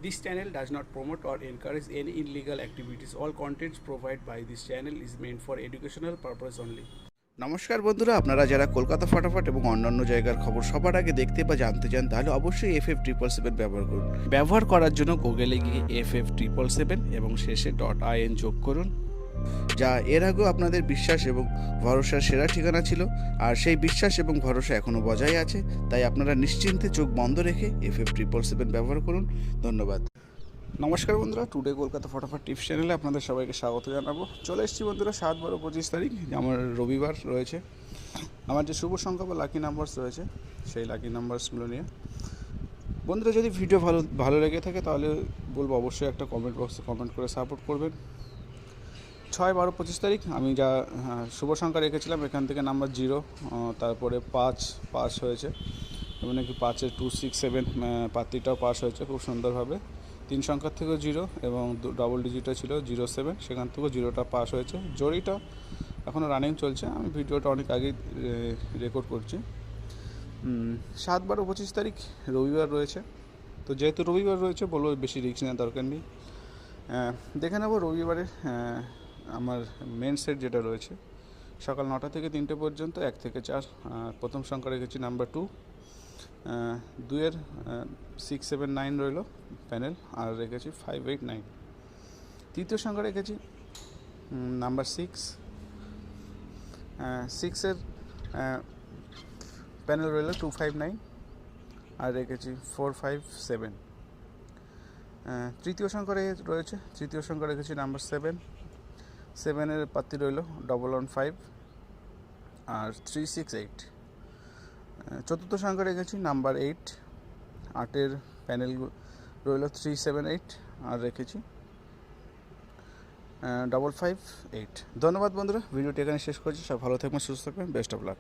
This channel does not promote or encourage any illegal activities. All contents provided by this channel is meant for educational purpose only. নমস্কার বন্ধুরা, আপনারা যারা কলকাতা ফটাফট এবং অন্যান্য জায়গার খবর সবার আগে দেখতে বা জানতে চান তাহলে অবশ্যই FF777 ব্যবহার করুন। ব্যবহার করার জন্য গুগলে গিয়ে FF777 এবং শেষে .in যোগ করুন, যা এর আগেও আপনাদের বিশ্বাস এবং ভরসার সেরা ঠিকানা ছিল, আর সেই বিশ্বাস এবং ভরসা এখনও বজায় আছে। তাই আপনারা নিশ্চিন্তে চোখ বন্ধ রেখে FF777 ব্যবহার করুন। ধন্যবাদ। নমস্কার বন্ধুরা, টুডে কলকাতা ফটাফট টিপস চ্যানেলে আপনাদের সবাইকে স্বাগত জানাবো। চলে এসেছি বন্ধুরা 7-12-25 তারিখ, আমার রবিবার রয়েছে। আমার যে শুভ সংখ্যা বা লাকি নাম্বারস রয়েছে সেই লাকি নাম্বারসগুলো নিয়ে বন্ধুরা, যদি ভিডিও ভালো লেগে থাকে তাহলে বলবো অবশ্যই একটা কমেন্ট বক্সে কমেন্ট করে সাপোর্ট করবেন। 6-12-25 তারিখ আমি যা শুভ সংখ্যা রেখেছিলাম এখান থেকে নাম্বার 0, তারপরে 5 হয়েছে এবং নাকি 5-এর 2, 6, 7 পাত্রিটাও পাস হয়েছে খুব সুন্দরভাবে। 3 সংখ্যার থেকেও 0 এবং ডবল ডিজিটও ছিল 07, সেখান থেকেও 0টা পাস হয়েছে। জড়িটা এখনও রানিং চলছে, আমি ভিডিওটা অনেক আগেই রেকর্ড করছি। 7-12-25 তারিখ রবিবার রয়েছে, তো যেহেতু রবিবার রয়েছে বলবো বেশি রিস্ক নেওয়ার দরকার নেই। দেখে নেব রবিবারে আমার মেন সেট যেটা রয়েছে সকাল 9টা থেকে 3টে পর্যন্ত, 1 থেকে 4। প্রথম সংখ্যা রেখেছি নাম্বার 2, 2-এর 6, 7, 9 রইল প্যানেল, আর রেখেছি 5, 8, 9। তৃতীয় সংখ্যা রেখেছি নাম্বার 6, 6-এর প্যানেল রইল 2, 5, 9, আর রেখেছি 4, 5, 7। তৃতীয় সংখ্যা রেখেছি নাম্বার 7, 7-এর পাত্তি রইল 115, আর 3, 6, 8। চতুর্থ সংখ্যা রেখেছি নাম্বার 8, 8-এর প্যানেল রইল 3, 7, 8, আর রেখেছি 5, 5, 8। ধন্যবাদ বন্ধুরা, ভিডিওটি এখানে শেষ করছি। সব ভালো থাকবেন, সুস্থ থাকবেন, বেস্ট অফ লাক।